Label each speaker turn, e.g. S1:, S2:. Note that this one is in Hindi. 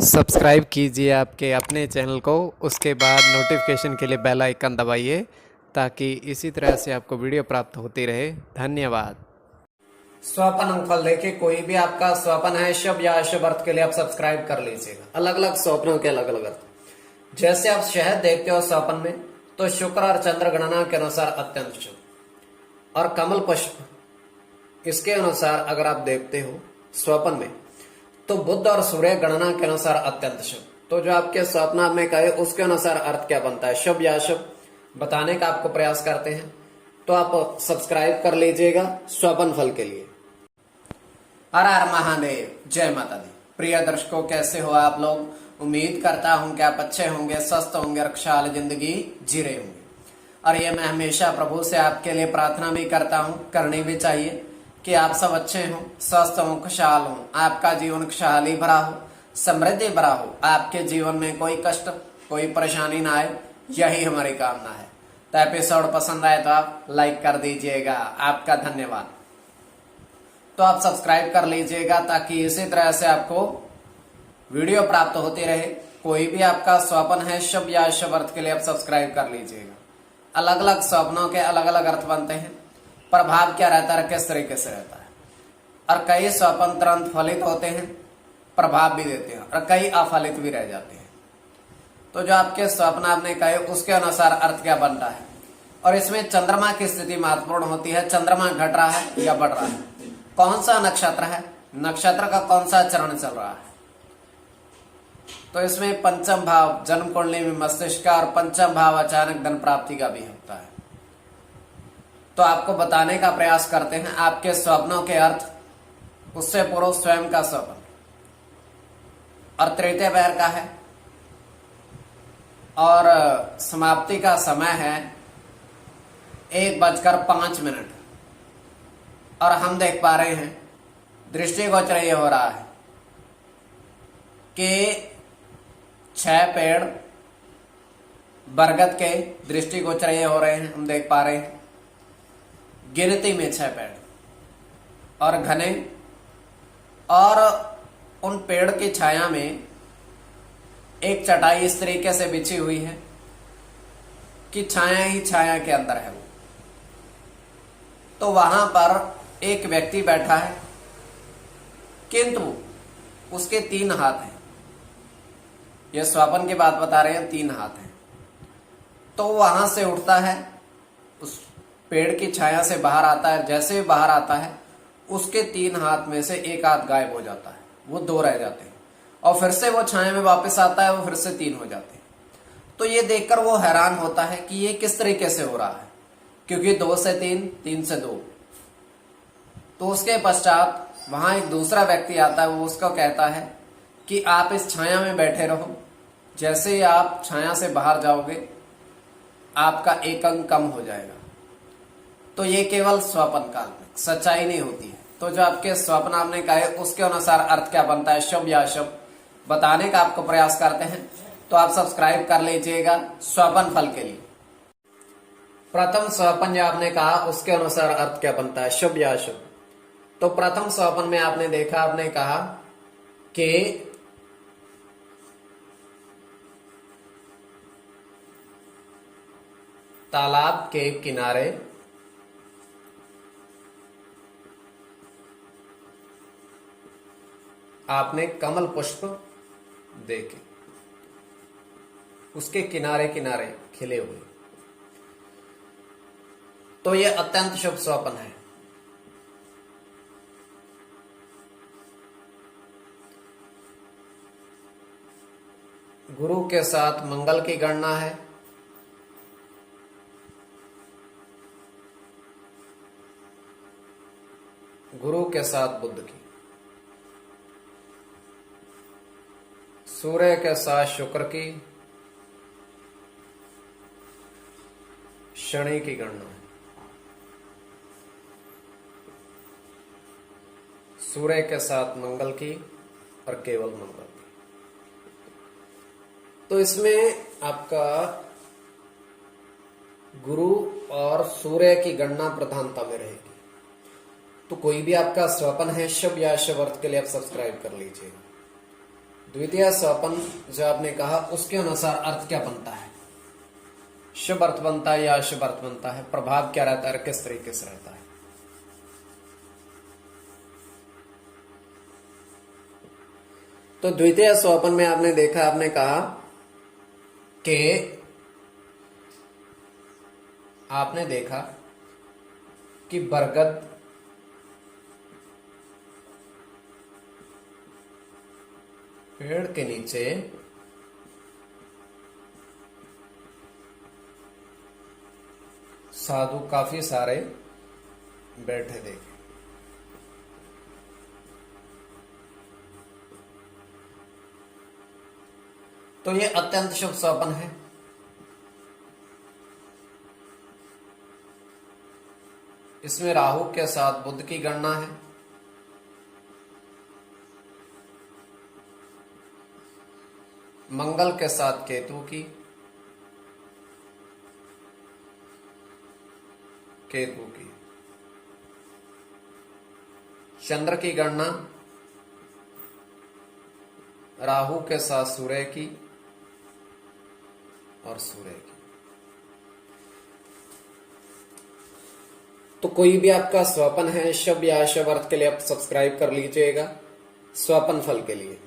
S1: सब्सक्राइब कीजिए आपके अपने चैनल को, उसके बाद नोटिफिकेशन के लिए बेल आइकन दबाइए ताकि इसी तरह से आपको वीडियो प्राप्त होती रहे। धन्यवाद। स्वपन अंगफल देखिए, कोई भी आपका स्वपन है शुभ या अशुभ अर्थ के लिए आप सब्सक्राइब कर लीजिएगा। अलग अलग स्वप्नों के अलग अलग अर्थ। जैसे आप शहद देखते हो स्वपन में, तो शुक्र और चंद्र गणना के अनुसार अत्यंत शुभ, और कमल पुष्प इसके अनुसार अगर आप देखते हो स्वपन में, तो बुध और सूर्य गणना के अनुसार अत्यंत शुभ। तो जो आपके स्वप्न में कहे उसके अनुसार अर्थ क्या बनता है, शुभ या अशुभ, बताने का आपको प्रयास करते हैं। तो आप सब्सक्राइब कर लीजिएगा स्वपन फल के लिए। हर हर महादेव, जय माता दी। प्रिय दर्शकों, कैसे हो आप लोग? उम्मीद करता हूं कि आप अच्छे होंगे, स्वस्थ होंगे और खुशहाल जिंदगी जी रहे होंगे। और ये मैं हमेशा प्रभु से आपके लिए प्रार्थना भी करता हूं, करनी भी चाहिए, कि आप सब अच्छे हों, स्वस्थ हों, खुशहाल हों, आपका जीवन खुशहाली भरा हो, समृद्धि भरा हो, आपके जीवन में कोई कष्ट कोई परेशानी ना आए, यही हमारी कामना है। तो एपिसोड पसंद आए तो आप लाइक कर दीजिएगा, आपका धन्यवाद। तो आप सब्सक्राइब कर लीजिएगा ताकि इसी तरह से आपको वीडियो प्राप्त होती रहे। कोई भी आपका स्वप्न है शुभ या अशुभ अर्थ के लिए आप सब्सक्राइब कर लीजिएगा। अलग अलग स्वप्नों के अलग अलग अर्थ बनते हैं, प्रभाव क्या रहता है, किस तरीके से रहता है। और कई स्वप्न तुरंत फलित होते हैं, प्रभाव भी देते हैं, और कई अफलित भी रह जाते हैं। तो जो आपके स्वप्न आपने कहे उसके अनुसार अर्थ क्या बनता है। और इसमें चंद्रमा की स्थिति महत्वपूर्ण होती है। चंद्रमा घट रहा है या बढ़ रहा है, कौन सा नक्षत्र है, नक्षत्र का कौन सा चरण चल रहा है। तो इसमें पंचम भाव जन्म कुंडली में मस्तिष्क का, और पंचम भाव अचानक धन प्राप्ति का भी होता है। तो आपको बताने का प्रयास करते हैं आपके स्वप्नों के अर्थ। उससे पूर्व स्वयं का स्वप्न और तृतीय पैर का है, और समाप्ति का समय है 1:05। और हम देख पा रहे हैं दृष्टिगोचर ये हो रहा है कि 6 पेड़ बरगद के दृष्टिगोचर ये हो रहे हैं, हम देख पा रहे हैं गिनती में 6 पेड़ और घने। और उन पेड़ की छाया में एक चटाई इस तरीके से बिछी हुई है कि छाया ही छाया के अंदर है वो। तो वहां पर एक व्यक्ति बैठा है, किंतु उसके 3 हाथ हैं। यह स्वप्न की बात बता रहे हैं, 3 हाथ हैं। तो वहां से उठता है, उस पेड़ की छाया से बाहर आता है। जैसे ही बाहर आता है, उसके 3 हाथ में से एक हाथ गायब हो जाता है, वो 2 रह जाते हैं। और फिर से वो छाया में वापस आता है, वो फिर से 3 हो जाते हैं। तो ये देखकर वो हैरान होता है कि ये किस तरीके से हो रहा है, क्योंकि 2 से 3, 3 से 2। तो उसके पश्चात वहां एक दूसरा व्यक्ति आता है, वो उसको कहता है कि आप इस छाया में बैठे रहो, जैसे ही आप छाया से बाहर जाओगे आपका एक अंग कम हो जाएगा। तो ये केवल स्वप्न काल्पनिक, सच्चाई नहीं होती है। तो जो आपके स्वप्न आपने कहे उसके अनुसार अर्थ क्या बनता है, शुभ या अशुभ, बताने का आपको प्रयास करते हैं। तो आप सब्सक्राइब कर लीजिएगा स्वप्न फल के लिए। प्रथम स्वप्न जो आपने कहा उसके अनुसार अर्थ क्या बनता है, शुभ या अशुभ। तो प्रथम स्वप्न में आपने देखा, आपने कहा कि तालाब के किनारे आपने कमल पुष्प देखे, उसके किनारे किनारे खिले हुए। तो यह अत्यंत शुभ स्वप्न है। गुरु के साथ मंगल की गणना है, गुरु के साथ बुध की, सूर्य के साथ शुक्र की, शनि की गणना है, सूर्य के साथ मंगल की और केवल मंगल की। तो इसमें आपका गुरु और सूर्य की गणना प्रधानता में रहेगी। तो कोई भी आपका स्वप्न है शुभ या अशुभ अर्थ के लिए आप सब्सक्राइब कर लीजिएगा। द्वितीय स्वपन जो आपने कहा उसके अनुसार अर्थ क्या बनता है, शुभ अर्थ बनता है या अशुभ अर्थ बनता है, प्रभाव क्या रहता है, किस तरीके से रहता है। तो द्वितीय स्वपन में आपने देखा, आपने कहा कि आपने देखा कि बरगद पेड़ के नीचे साधु काफी सारे बैठे देखे। तो ये अत्यंत शुभ स्वप्न है। इसमें राहु के साथ बुध की गणना है, मंगल के साथ केतु की, चंद्र की गणना राहु के साथ सूर्य की और सूर्य की। तो कोई भी आपका स्वपन है शुभ या अशुभ अर्थ के लिए आप सब्सक्राइब कर लीजिएगा स्वपन फल के लिए।